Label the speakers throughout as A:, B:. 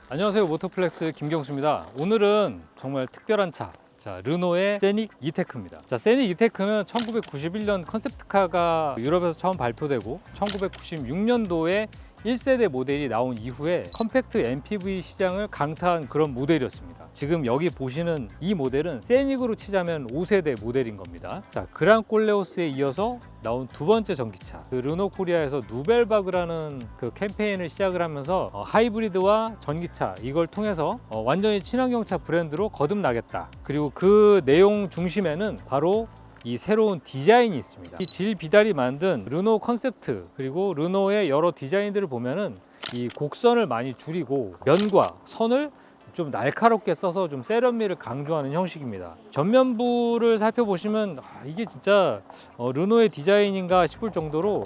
A: 안녕하세요, 모터플렉스 김경수입니다. 오늘은 정말 특별한 차, 르노의 세닉 이테크입니다. 세닉 이테크는 1991년 컨셉트카가 유럽에서 처음 발표되고 1996년도에 1세대 모델이 나온 이후에 컴팩트 MPV 시장을 강타한 그런 모델이었습니다. 지금 여기 보시는 이 모델은 세닉으로 치자면 5세대 모델인 겁니다. 그랑 꼴레오스에 이어서 나온 두 번째 전기차, 르노 코리아에서 누벨바그라는 그 캠페인을 시작을 하면서 하이브리드와 전기차 이걸 통해서 완전히 친환경차 브랜드로 거듭나겠다. 그리고 그 내용 중심에는 바로 이 새로운 디자인이 있습니다. 이 질 비달이 만든 르노 컨셉트 그리고 르노의 여러 디자인들을 보면은 이 곡선을 많이 줄이고 면과 선을 좀 날카롭게 써서 좀 세련미를 강조하는 형식입니다. 전면부를 살펴보시면 이게 진짜 르노의 디자인인가 싶을 정도로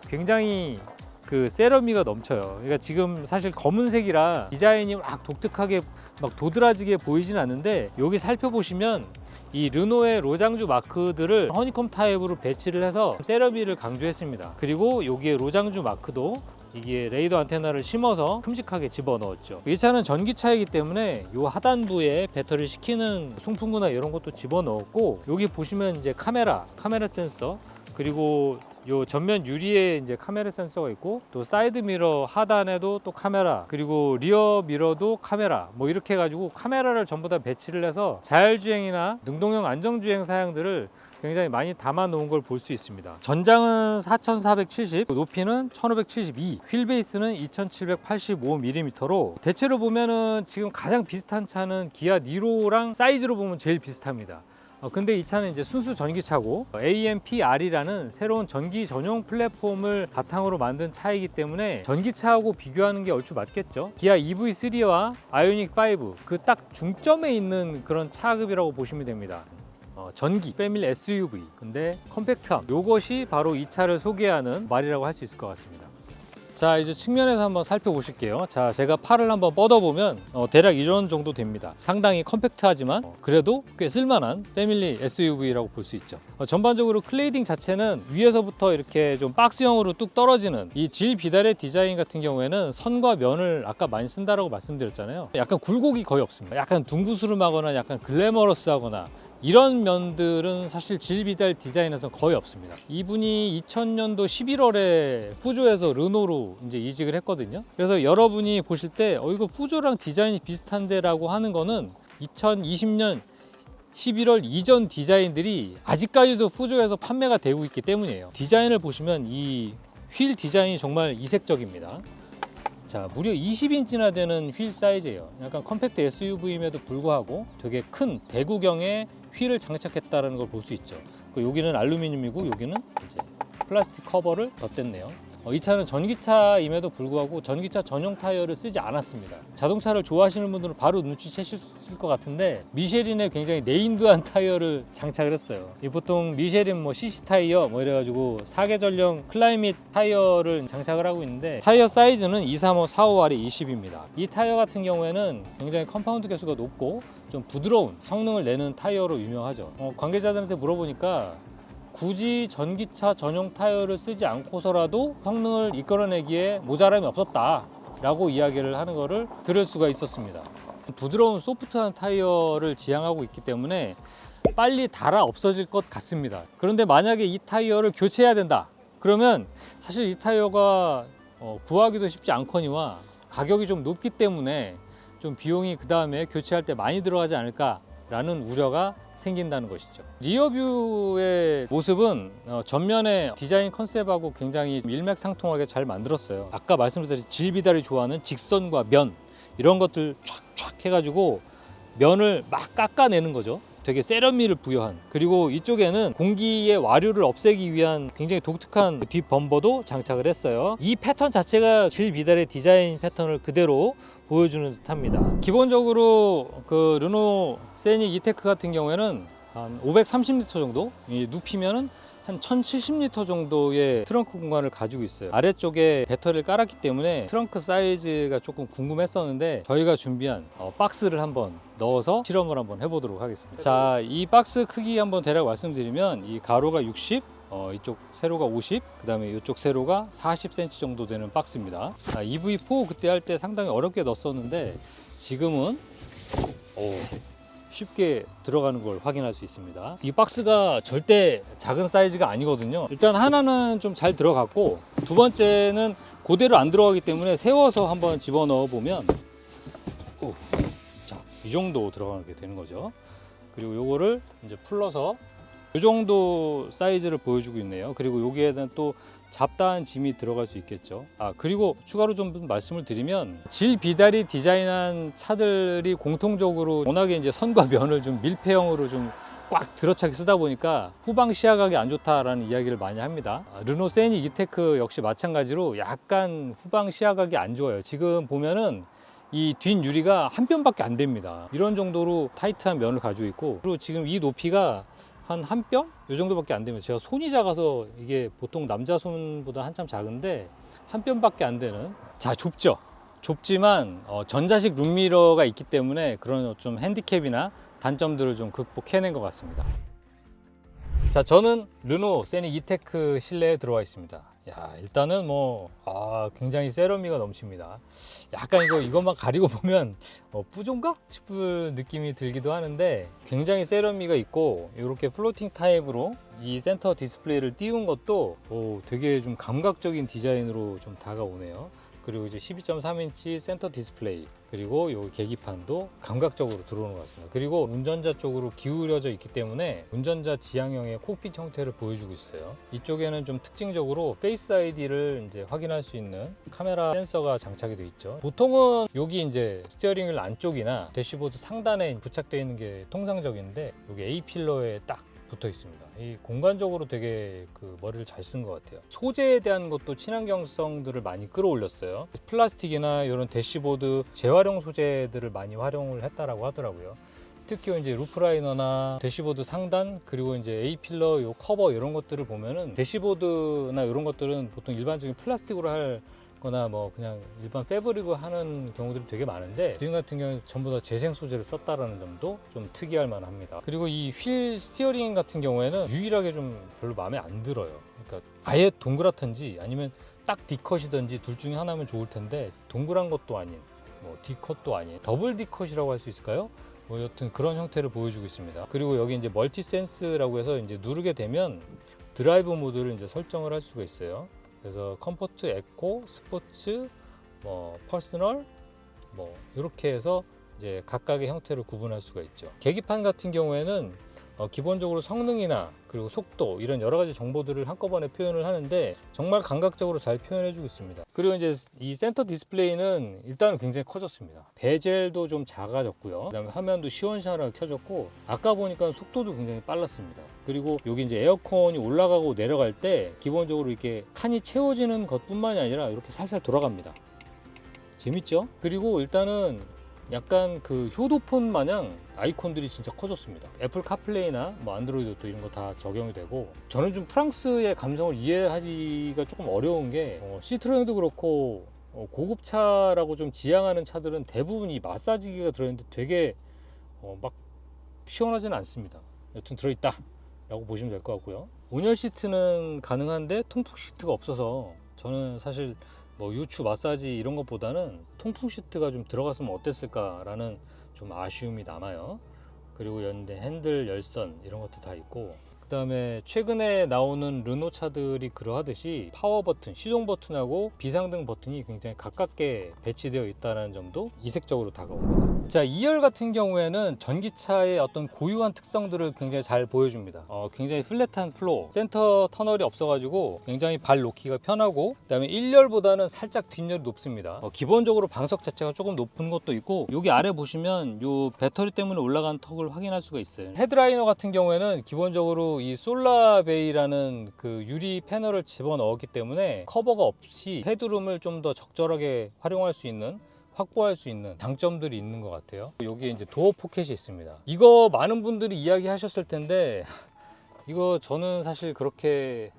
A: 굉장히 그 세련미가 넘쳐요. 그러니까 지금 사실 검은색이라 디자인이 막 독특하게 막 도드라지게 보이진 않는데, 여기 살펴보시면 이 르노의 로장주 마크들을 허니콤 타입으로 배치를 해서 세련미를 강조했습니다. 그리고 여기에 로장주 마크도 이게 레이더 안테나를 심어서 큼직하게 집어넣었죠. 이 차는 전기차이기 때문에 이 하단부에 배터리를 식히는 송풍구나 이런 것도 집어넣었고, 여기 보시면 이제 카메라 센서, 그리고 요 전면 유리에 이제 카메라 센서가 있고, 또 사이드 미러 하단에도 또 카메라, 그리고 리어 미러도 카메라, 뭐 이렇게 해가지고 카메라를 전부 다 배치를 해서 자율주행이나 능동형 안정주행 사양들을 굉장히 많이 담아 놓은 걸 볼 수 있습니다. 전장은 4470, 높이는 1572, 휠 베이스는 2785mm로 대체로 보면은 지금 가장 비슷한 차는 기아 니로랑 사이즈로 보면 제일 비슷합니다. 근데 이 차는 이제 순수 전기차고 AMPR이라는 새로운 전기 전용 플랫폼을 바탕으로 만든 차이기 때문에 전기차하고 비교하는 게 얼추 맞겠죠. 기아 EV3와 아이오닉 5 그 딱 중점에 있는 그런 차급이라고 보시면 됩니다. 전기 패밀리 SUV 근데 컴팩트함, 요것이 바로 이 차를 소개하는 말이라고 할 수 있을 것 같습니다. 자, 이제 측면에서 한번 살펴보실게요. 자, 제가 팔을 한번 뻗어보면 대략 이런 정도 됩니다. 상당히 컴팩트하지만 그래도 꽤 쓸만한 패밀리 SUV라고 볼 수 있죠. 전반적으로 클레이딩 자체는 위에서부터 이렇게 좀 박스형으로 뚝 떨어지는 이 질 비달의 디자인 같은 경우에는 선과 면을 아까 많이 쓴다라고 말씀드렸잖아요. 약간 굴곡이 거의 없습니다. 약간 둥구스름하거나 약간 글래머러스하거나 이런 면들은 사실 질 비달 디자인에서 거의 없습니다. 이분이 2000년도 11월에 푸조에서 르노로 이제 이직을 했거든요. 그래서 여러분이 보실 때 이거 푸조랑 디자인이 비슷한데 라고 하는 거는 2020년 11월 이전 디자인들이 아직까지도 푸조에서 판매가 되고 있기 때문이에요. 디자인을 보시면 이 휠 디자인이 정말 이색적입니다. 자, 무려 20인치나 되는 휠 사이즈예요. 약간 컴팩트 SUV임에도 불구하고 되게 큰 대구경의 휠을 장착했다는 걸 볼 수 있죠. 여기는 알루미늄이고 여기는 이제 플라스틱 커버를 덧댔네요. 이 차는 전기차임에도 불구하고 전기차 전용 타이어를 쓰지 않았습니다. 자동차를 좋아하시는 분들은 바로 눈치채실 것 같은데 미쉐린에 굉장히 네임드한 타이어를 장착을 했어요. 보통 미쉐린 CC 타이어 이래가지고 사계절형 클라이밋 타이어를 장착을 하고 있는데, 타이어 사이즈는 235, 45R 20입니다. 이 타이어 같은 경우에는 굉장히 컴파운드 개수가 높고 좀 부드러운 성능을 내는 타이어로 유명하죠. 관계자들한테 물어보니까 굳이 전기차 전용 타이어를 쓰지 않고서라도 성능을 이끌어내기에 모자람이 없었다 라고 이야기를 하는 것을 들을 수가 있었습니다. 부드러운 소프트한 타이어를 지향하고 있기 때문에 빨리 닳아 없어질 것 같습니다. 그런데 만약에 이 타이어를 교체해야 된다 그러면 사실 이 타이어가 구하기도 쉽지 않거니와 가격이 좀 높기 때문에 좀 비용이 그 다음에 교체할 때 많이 들어가지 않을까 라는 우려가 생긴다는 것이죠. 리어뷰의 모습은 전면의 디자인 컨셉하고 굉장히 일맥상통하게 잘 만들었어요. 아까 말씀드린 질 비달이 좋아하는 직선과 면 이런 것들 촥촥 해가지고 면을 막 깎아내는 거죠. 되게 세련미를 부여한, 그리고 이쪽에는 공기의 와류를 없애기 위한 굉장히 독특한 뒷 범버도 장착을 했어요. 이 패턴 자체가 질 비달의 디자인 패턴을 그대로 보여주는 듯합니다. 기본적으로 그 르노 세닉 이테크 같은 경우에는 한 530리터 정도, 눕히면은 한 1070리터 정도의 트렁크 공간을 가지고 있어요. 아래쪽에 배터리를 깔았기 때문에 트렁크 사이즈가 조금 궁금했었는데 저희가 준비한 박스를 한번 넣어서 실험을 한번 해보도록 하겠습니다. 자, 이 박스 크기 한번 대략 말씀드리면 이 가로가 60, 이쪽 세로가 50, 그 다음에 이쪽 세로가 40cm 정도 되는 박스입니다. EV4 그때 할 때 상당히 어렵게 넣었었는데 지금은 쉽게 들어가는 걸 확인할 수 있습니다. 이 박스가 절대 작은 사이즈가 아니거든요. 일단 하나는 좀 잘 들어갔고, 두 번째는 그대로 안 들어가기 때문에 세워서 한번 집어넣어 보면 자, 이 정도 들어가게 되는 거죠. 그리고 요거를 이제 풀러서 이 정도 사이즈를 보여주고 있네요. 그리고 여기에는 또 잡다한 짐이 들어갈 수 있겠죠. 그리고 추가로 좀 말씀을 드리면 질 비다리 디자인한 차들이 공통적으로 워낙에 이제 선과 면을 좀 밀폐형으로 좀 꽉 들어차게 쓰다 보니까 후방 시야각이 안 좋다라는 이야기를 많이 합니다. 르노 세닉 이테크 역시 마찬가지로 약간 후방 시야각이 안 좋아요. 지금 보면은 이 뒷유리가 한 뼘밖에 안 됩니다. 이런 정도로 타이트한 면을 가지고 있고, 그리고 지금 이 높이가 한 뼘? 이 정도밖에 안 되면, 제가 손이 작아서 이게 보통 남자 손보다 한참 작은데 한 뼘밖에 안 되는, 자, 좁죠? 좁지만 전자식 룸미러가 있기 때문에 그런 좀 핸디캡이나 단점들을 좀 극복해낸 것 같습니다. 자, 저는 르노 세닉 이테크 실내에 들어와 있습니다. 일단은 굉장히 세련미가 넘칩니다. 약간 이것만 가리고 보면 뿌존가 싶은 느낌이 들기도 하는데, 굉장히 세련미가 있고, 이렇게 플로팅 타입으로 이 센터 디스플레이를 띄운 것도 되게 좀 감각적인 디자인으로 좀 다가오네요. 그리고 이제 12.3인치 센터 디스플레이, 그리고 이 계기판도 감각적으로 들어오는 것 같습니다. 그리고 운전자 쪽으로 기울여져 있기 때문에 운전자 지향형의 콕핏 형태를 보여주고 있어요. 이쪽에는 좀 특징적으로 페이스 아이디를 이제 확인할 수 있는 카메라 센서가 장착이 되어 있죠. 보통은 여기 이제 스티어링 휠 안쪽이나 대시보드 상단에 부착되어 있는 게 통상적인데, 여기 A 필러에 딱 붙어 있습니다. 이 공간적으로 되게 머리를 잘 쓴 것 같아요. 소재에 대한 것도 친환경성들을 많이 끌어올렸어요. 플라스틱이나 이런 대시보드 재활용 소재들을 많이 활용을 했다라고 하더라고요. 특히 이제 루프라이너나 대시보드 상단, 그리고 이제 A 필러 요 커버 이런 것들을 보면은, 대시보드나 이런 것들은 보통 일반적인 플라스틱으로 할 거나 그냥 일반 패브릭으로 하는 경우들이 되게 많은데, 지금 같은 경우는 전부 다 재생 소재를 썼다라는 점도 좀 특이할 만합니다. 그리고 이 휠 스티어링 같은 경우에는 유일하게 좀 별로 마음에 안 들어요. 그러니까 아예 동그랗든지 아니면 딱 D컷이든지 둘 중에 하나면 좋을 텐데, 동그란 것도 아닌 D컷도 아닌 더블 D컷이라고 할 수 있을까요? 여튼 그런 형태를 보여주고 있습니다. 그리고 여기 이제 멀티 센스라고 해서 이제 누르게 되면 드라이브 모드를 이제 설정을 할 수가 있어요. 그래서 컴포트, 에코, 스포츠, 퍼스널 이렇게 해서 이제 각각의 형태를 구분할 수가 있죠. 계기판 같은 경우에는 기본적으로 성능이나 그리고 속도, 이런 여러 가지 정보들을 한꺼번에 표현을 하는데 정말 감각적으로 잘 표현해 주고 있습니다. 그리고 이제 이 센터 디스플레이는 일단은 굉장히 커졌습니다. 베젤도 좀 작아졌고요. 그다음에 화면도 시원시원하게 켜졌고, 아까 보니까 속도도 굉장히 빨랐습니다. 그리고 여기 이제 에어컨이 올라가고 내려갈 때 기본적으로 이렇게 칸이 채워지는 것뿐만이 아니라 이렇게 살살 돌아갑니다. 재밌죠? 그리고 일단은 약간 효도폰 마냥 아이콘들이 진짜 커졌습니다. 애플 카플레이나 안드로이드 또 이런 거 다 적용이 되고, 저는 좀 프랑스의 감성을 이해하기가 조금 어려운 게, 시트로엔도 그렇고 고급차라고 좀 지향하는 차들은 대부분 이 마사지기가 들어있는데 되게 막 시원하지는 않습니다. 여튼 들어있다 라고 보시면 될 것 같고요. 온열 시트는 가능한데 통풍 시트가 없어서, 저는 사실 요추 마사지 이런 것보다는 통풍 시트가 좀 들어갔으면 어땠을까라는 좀 아쉬움이 남아요. 그리고 연대 핸들 열선 이런 것도 다 있고, 그 다음에 최근에 나오는 르노 차들이 그러하듯이 파워 버튼, 시동 버튼하고 비상등 버튼이 굉장히 가깝게 배치되어 있다는 점도 이색적으로 다가옵니다. 자, 2열 같은 경우에는 전기차의 어떤 고유한 특성들을 굉장히 잘 보여줍니다. 굉장히 플랫한 플로어, 센터 터널이 없어가지고 굉장히 발 놓기가 편하고, 그 다음에 1열보다는 살짝 뒷열이 높습니다. 기본적으로 방석 자체가 조금 높은 것도 있고, 여기 아래 보시면 요 배터리 때문에 올라간 턱을 확인할 수가 있어요. 헤드라이너 같은 경우에는 기본적으로 이 솔라베이라는 유리 패널을 집어넣었기 때문에 커버가 없이 헤드룸을 좀 더 적절하게 활용할 수 있는, 확보할 수 있는 장점들이 있는 것 같아요. 여기에 이제 도어 포켓이 있습니다. 이거 많은 분들이 이야기하셨을 텐데, 이거 저는 사실 그렇게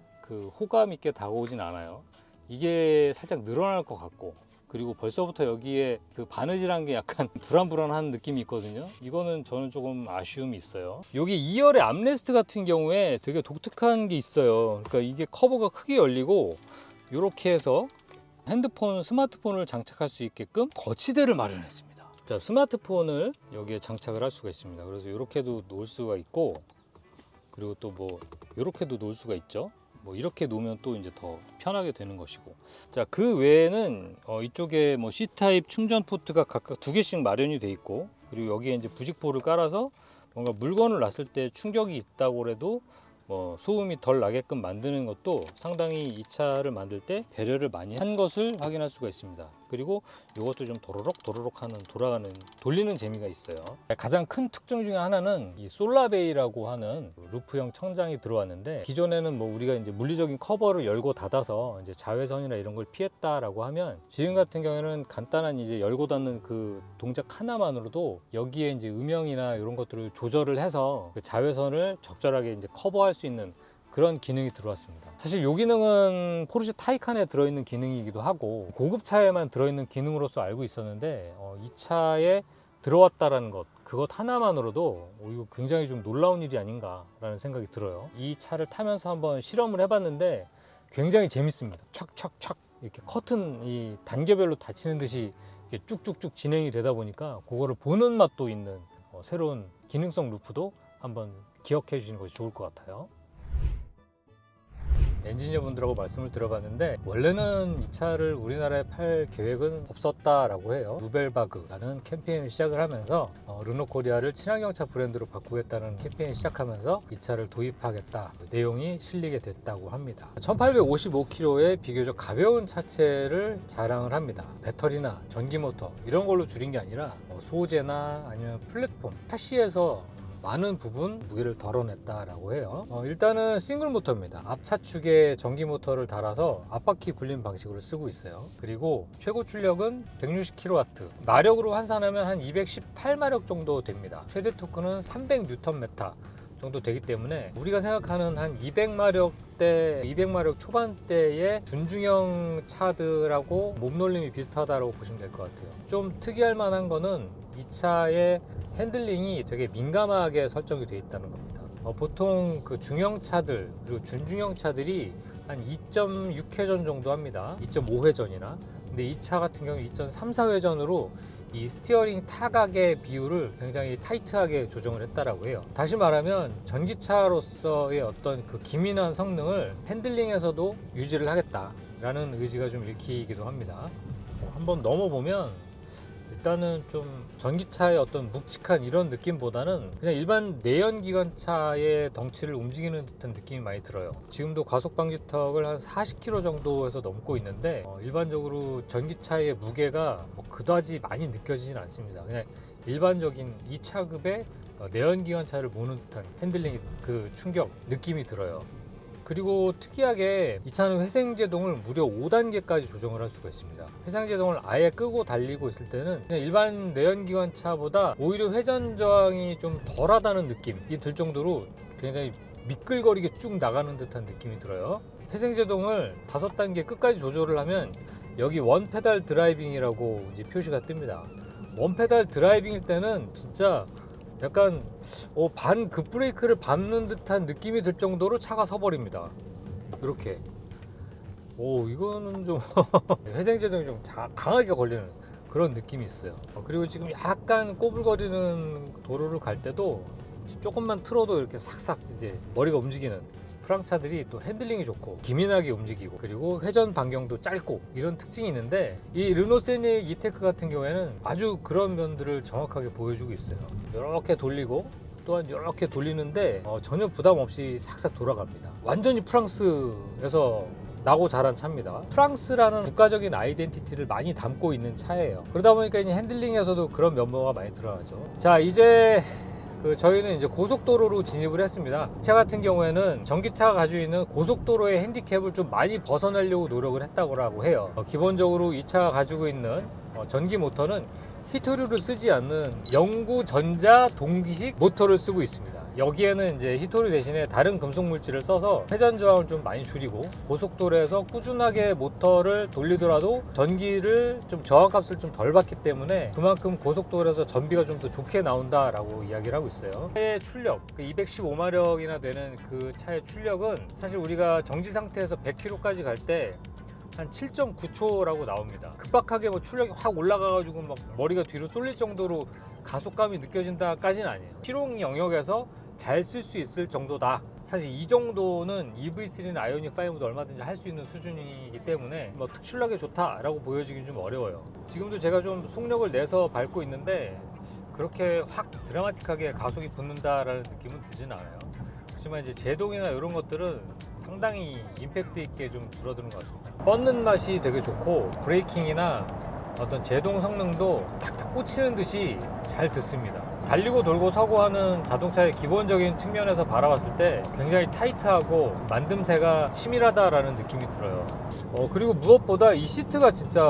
A: 호감 있게 다가오진 않아요. 이게 살짝 늘어날 것 같고, 그리고 벌써부터 여기에 그 바느질한 게 약간 불안불안한 느낌이 있거든요. 이거는 저는 조금 아쉬움이 있어요. 여기 2열의 암레스트 같은 경우에 되게 독특한 게 있어요. 그러니까 이게 커버가 크게 열리고 이렇게 해서 핸드폰, 스마트폰을 장착할 수 있게끔 거치대를 마련했습니다. 자, 스마트폰을 여기에 장착을 할 수가 있습니다. 그래서 이렇게도 놓을 수가 있고, 그리고 또 뭐 이렇게도 놓을 수가 있죠. 뭐 이렇게 놓으면 또 이제 더 편하게 되는 것이고. 자, 그 외에는 이쪽에 뭐 C타입 충전 포트가 각각 2개씩 마련이 돼 있고, 그리고 여기에 이제 부직포를 깔아서 뭔가 물건을 놨을 때 충격이 있다고 해도 뭐 소음이 덜 나게끔 만드는 것도 상당히 이 차를 만들 때 배려를 많이 한 것을 확인할 수가 있습니다. 그리고 이것도 좀 도로록 하는 돌리는 재미가 있어요. 가장 큰 특징 중에 하나는 이 솔라베이라고 하는 루프형 천장이 들어왔는데, 기존에는 뭐 우리가 이제 물리적인 커버를 열고 닫아서 이제 자외선이나 이런 걸 피했다라고 하면, 지금 같은 경우에는 간단한 이제 열고 닫는 그 동작 하나만으로도 여기에 이제 음영이나 이런 것들을 조절을 해서 그 자외선을 적절하게 이제 커버할 수 있는 그런 기능이 들어왔습니다. 사실 이 기능은 포르쉐 타이칸에 들어있는 기능이기도 하고 고급 차에만 들어있는 기능으로서 알고 있었는데, 이 차에 들어왔다라는 것, 그것 하나만으로도 이거 굉장히 좀 놀라운 일이 아닌가라는 생각이 들어요. 이 차를 타면서 한번 실험을 해봤는데 굉장히 재밌습니다. 촥촥촥 이렇게 커튼 이 단계별로 닫히는 듯이 이렇게 쭉쭉쭉 진행이 되다 보니까 그거를 보는 맛도 있는 새로운 기능성 루프도 한번 기억해 주시는 것이 좋을 것 같아요. 엔지니어 분들하고 말씀을 들어봤는데, 원래는 이 차를 우리나라에 팔 계획은 없었다라고 해요. 누벨바그라는 캠페인을 시작을 하면서 르노 코리아를 친환경차 브랜드로 바꾸겠다는 캠페인을 시작하면서 이 차를 도입하겠다 내용이 실리게 됐다고 합니다. 1855kg의 비교적 가벼운 차체를 자랑을 합니다. 배터리나 전기모터 이런 걸로 줄인 게 아니라 소재나 아니면 플랫폼, 차시에서 많은 부분 무게를 덜어냈다라고 해요. 일단은 싱글 모터입니다. 앞차축에 전기 모터를 달아서 앞바퀴 굴림 방식으로 쓰고 있어요. 그리고 최고 출력은 160kW, 마력으로 환산하면 한 218마력 정도 됩니다. 최대 토크는 300Nm 정도 되기 때문에 우리가 생각하는 한 200마력대, 200마력 초반대의 준중형 차들하고 몸놀림이 비슷하다고 보시면 될 것 같아요. 좀 특이할 만한 거는 이 차의 핸들링이 되게 민감하게 설정이 되어 있다는 겁니다. 보통 그 중형차들 그리고 준중형 차들이 한 2.6회전 정도 합니다. 2.5회전이나. 근데 이 차 같은 경우 2.34회전으로 이 스티어링 타각의 비율을 굉장히 타이트하게 조정을 했다라고 해요. 다시 말하면 전기차로서의 어떤 그 기민한 성능을 핸들링에서도 유지를 하겠다라는 의지가 좀 읽히기도 합니다. 한번 넘어보면 일단은 좀 전기차의 어떤 묵직한 이런 느낌보다는 그냥 일반 내연기관차의 덩치를 움직이는 듯한 느낌이 많이 들어요. 지금도 과속방지턱을 한 40km 정도에서 넘고 있는데 일반적으로 전기차의 무게가 그다지 많이 느껴지진 않습니다. 그냥 일반적인 2차급의 내연기관차를 모는 듯한 핸들링 그 충격 느낌이 들어요. 그리고 특이하게 이 차는 회생제동을 무려 5단계까지 조정을 할 수가 있습니다. 회생제동을 아예 끄고 달리고 있을 때는 그냥 일반 내연기관차보다 오히려 회전 저항이 좀 덜하다는 느낌이 들 정도로 굉장히 미끌거리게 쭉 나가는 듯한 느낌이 들어요. 회생제동을 5단계 끝까지 조절을 하면 여기 원 페달 드라이빙이라고 이제 표시가 뜹니다. 원 페달 드라이빙일 때는 진짜 약간 반 급브레이크를 밟는 듯한 느낌이 들 정도로 차가 서버립니다. 이렇게 이거는 좀 회생제동이 좀 강하게 걸리는 그런 느낌이 있어요. 그리고 지금 약간 꼬불거리는 도로를 갈 때도 조금만 틀어도 이렇게 싹싹 이제 머리가 움직이는 프랑스 차들이 또 핸들링이 좋고 기민하게 움직이고 그리고 회전 반경도 짧고 이런 특징이 있는데, 이 르노 세닉 이테크 같은 경우에는 아주 그런 면들을 정확하게 보여주고 있어요. 이렇게 돌리고 또한 이렇게 돌리는데 전혀 부담 없이 싹싹 돌아갑니다. 완전히 프랑스에서 나고 자란 차입니다. 프랑스라는 국가적인 아이덴티티를 많이 담고 있는 차예요. 그러다 보니까 이제 핸들링에서도 그런 면모가 많이 드러나죠. 자, 이제 저희는 이제 고속도로로 진입을 했습니다. 이 차 같은 경우에는 전기차가 가지고 있는 고속도로의 핸디캡을 좀 많이 벗어나려고 노력을 했다고 해요. 기본적으로 이 차가 가지고 있는 전기 모터는 히토류를 쓰지 않는 영구 전자 동기식 모터를 쓰고 있습니다. 여기에는 이제 히토류 대신에 다른 금속 물질을 써서 회전 저항을 좀 많이 줄이고 고속도로에서 꾸준하게 모터를 돌리더라도 전기를 좀 저항값을 좀 덜 받기 때문에 그만큼 고속도로에서 전비가 좀 더 좋게 나온다라고 이야기를 하고 있어요. 차의 출력, 215마력이나 되는 그 차의 출력은 사실 우리가 정지 상태에서 100km까지 갈 때 한 7.9초라고 나옵니다. 급박하게 뭐 출력이 확 올라가가지고 막 머리가 뒤로 쏠릴 정도로 가속감이 느껴진다까지는 아니에요. 실용 영역에서 잘 쓸 수 있을 정도다. 사실 이 정도는 EV3나 아이오닉 5도 얼마든지 할 수 있는 수준이기 때문에 뭐 특출나게 좋다라고 보여지긴 좀 어려워요. 지금도 제가 좀 속력을 내서 밟고 있는데 그렇게 확 드라마틱하게 가속이 붙는다라는 느낌은 들진 않아요. 하지만 이제 제동이나 이런 것들은 상당히 임팩트 있게 좀 줄어드는 것 같습니다. 뻗는 맛이 되게 좋고 브레이킹이나 어떤 제동 성능도 탁탁 꽂히는 듯이 잘 듣습니다. 달리고 돌고 서고 하는 자동차의 기본적인 측면에서 바라봤을 때 굉장히 타이트하고 만듦새가 치밀하다라는 느낌이 들어요. 그리고 무엇보다 이 시트가 진짜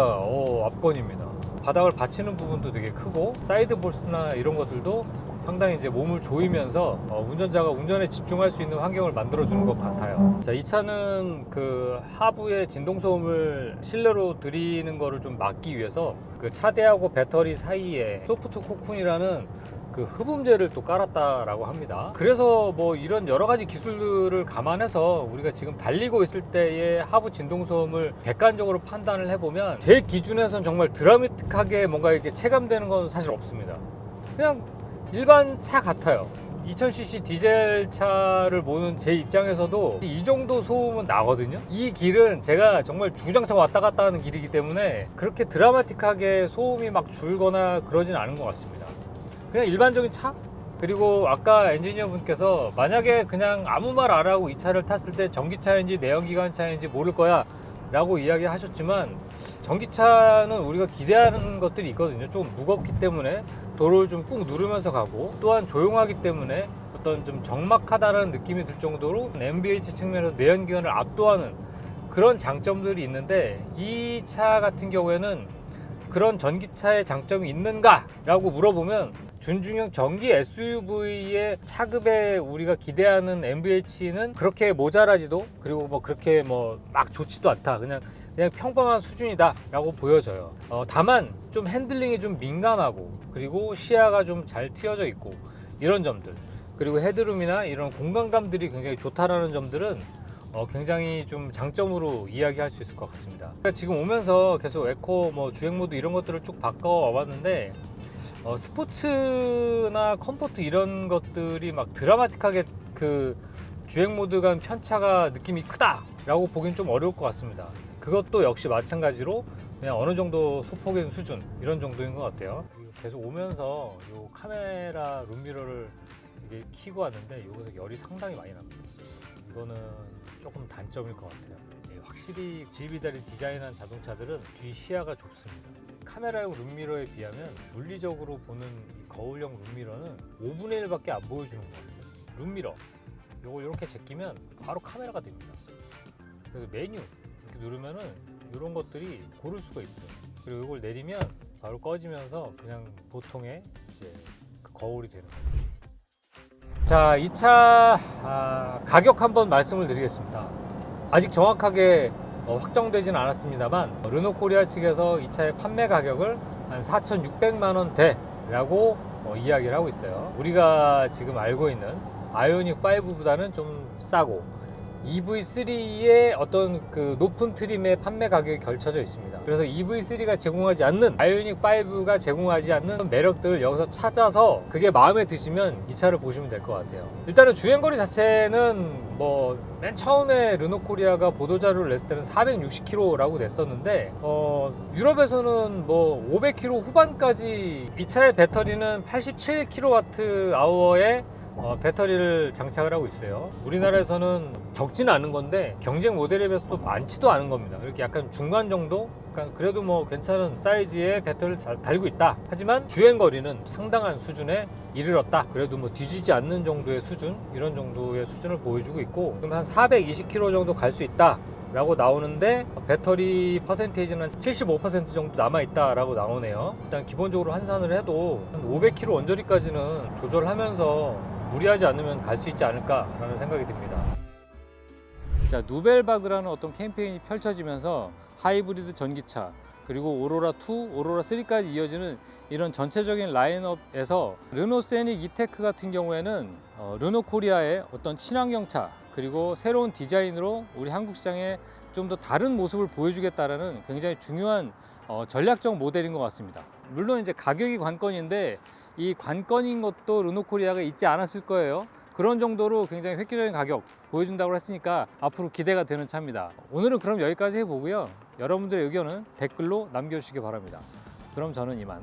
A: 압권입니다. 바닥을 받치는 부분도 되게 크고 사이드 볼트나 이런 것들도 상당히 이제 몸을 조이면서 운전자가 운전에 집중할 수 있는 환경을 만들어 주는 것 같아요. 자, 이 차는 그 하부의 진동 소음을 실내로 들이는 거를 좀 막기 위해서 그 차대하고 배터리 사이에 소프트 코쿤이라는 그 흡음재를 또 깔았다라고 합니다. 그래서 뭐 이런 여러 가지 기술들을 감안해서 우리가 지금 달리고 있을 때의 하부 진동 소음을 객관적으로 판단을 해보면 제 기준에선 정말 드라마틱하게 뭔가 이렇게 체감되는 건 사실 없습니다. 그냥 일반 차 같아요. 2000cc 디젤 차를 모는 제 입장에서도 이 정도 소음은 나거든요. 이 길은 제가 정말 주장창 왔다 갔다 하는 길이기 때문에 그렇게 드라마틱하게 소음이 막 줄거나 그러진 않은 것 같습니다. 그냥 일반적인 차? 그리고 아까 엔지니어 분께서 만약에 그냥 아무 말 안 하고 이 차를 탔을 때 전기차인지 내연기관차인지 모를 거야 라고 이야기 하셨지만 전기차는 우리가 기대하는 것들이 있거든요. 좀 무겁기 때문에 도로를 좀 꾹 누르면서 가고 또한 조용하기 때문에 어떤 좀 적막하다는 느낌이 들 정도로 MBH 측면에서 내연기관을 압도하는 그런 장점들이 있는데 이 차 같은 경우에는 그런 전기차의 장점이 있는가? 라고 물어보면 준중형 전기 SUV의 차급에 우리가 기대하는 MVH는 그렇게 모자라지도 그리고 뭐 그렇게 뭐 막 좋지도 않다. 그냥 평범한 수준이다 라고 보여져요. 다만 좀 핸들링이 좀 민감하고 그리고 시야가 좀 잘 트여져 있고 이런 점들 그리고 헤드룸이나 이런 공간감들이 굉장히 좋다라는 점들은 굉장히 좀 장점으로 이야기할 수 있을 것 같습니다. 지금 오면서 계속 에코, 뭐 주행 모드 이런 것들을 쭉 바꿔 와봤는데 스포츠나 컴포트 이런 것들이 막 드라마틱하게 그 주행 모드 간 편차가 느낌이 크다 라고 보긴 좀 어려울 것 같습니다. 그것도 역시 마찬가지로 그냥 어느 정도 소폭의 수준 이런 정도인 것 같아요. 계속 오면서 이 카메라 룸미러를 이게 켜고 왔는데 여기서 열이 상당히 많이 납니다. 이거는 조금 단점일 것 같아요. 확실히 GB달이 디자인한 자동차들은 뒤 시야가 좁습니다. 카메라용 룸미러에 비하면 물리적으로 보는 이 거울형 룸미러는 5분의 1밖에 안 보여주는 거거든요. 룸미러 이걸 이렇게 제끼면 바로 카메라가 됩니다. 그래서 메뉴 이렇게 누르면은 이런 것들이 고를 수가 있어요. 그리고 이걸 내리면 바로 꺼지면서 그냥 보통의 이제 그 거울이 되는 거예요. 자, 이 차 가격 한번 말씀을 드리겠습니다. 아직 정확하게 확정되지는 않았습니다만 르노코리아 측에서 이 차의 판매 가격을 한 4,600만 원대라고 이야기를 하고 있어요. 우리가 지금 알고 있는 아이오닉 5보다는 좀 싸고 EV3의 어떤 그 높은 트림의 판매 가격이 걸쳐져 있습니다. 그래서 EV3가 제공하지 않는 아이오닉 5가 제공하지 않는 매력들을 여기서 찾아서 그게 마음에 드시면 이 차를 보시면 될 것 같아요. 일단은 주행거리 자체는 뭐 맨 처음에 르노코리아가 보도자료를 냈을 때는 460km라고 냈었는데 유럽에서는 뭐 500km 후반까지 이 차의 배터리는 87kWh의 배터리를 장착을 하고 있어요. 우리나라에서는 적지는 않은 건데 경쟁 모델에 비해서 또 많지도 않은 겁니다. 이렇게 약간 중간 정도 약간 그래도 뭐 괜찮은 사이즈의 배터리를 잘 달고 있다. 하지만 주행거리는 상당한 수준에 이르렀다. 그래도 뭐 뒤지지 않는 정도의 수준, 이런 정도의 수준을 보여주고 있고, 그럼 한 420km 정도 갈 수 있다 라고 나오는데, 배터리 퍼센테이지는 75% 정도 남아있다 라고 나오네요. 일단 기본적으로 환산을 해도 한 500km 언저리까지는 조절하면서 무리하지 않으면 갈 수 있지 않을까 라는 생각이 듭니다. 자, 누벨바그라는 어떤 캠페인이 펼쳐지면서 하이브리드 전기차, 그리고 오로라2, 오로라3까지 이어지는 이런 전체적인 라인업에서 르노 세닉 이테크 같은 경우에는 르노 코리아의 어떤 친환경차, 그리고 새로운 디자인으로 우리 한국 시장에 좀 더 다른 모습을 보여주겠다라는 굉장히 중요한 전략적 모델인 것 같습니다. 물론 이제 가격이 관건인데, 이 관건인 것도 르노 코리아가 잊지 않았을 거예요. 그런 정도로 굉장히 획기적인 가격 보여준다고 했으니까 앞으로 기대가 되는 차입니다. 오늘은 그럼 여기까지 해보고요. 여러분들의 의견은 댓글로 남겨주시기 바랍니다. 그럼 저는 이만.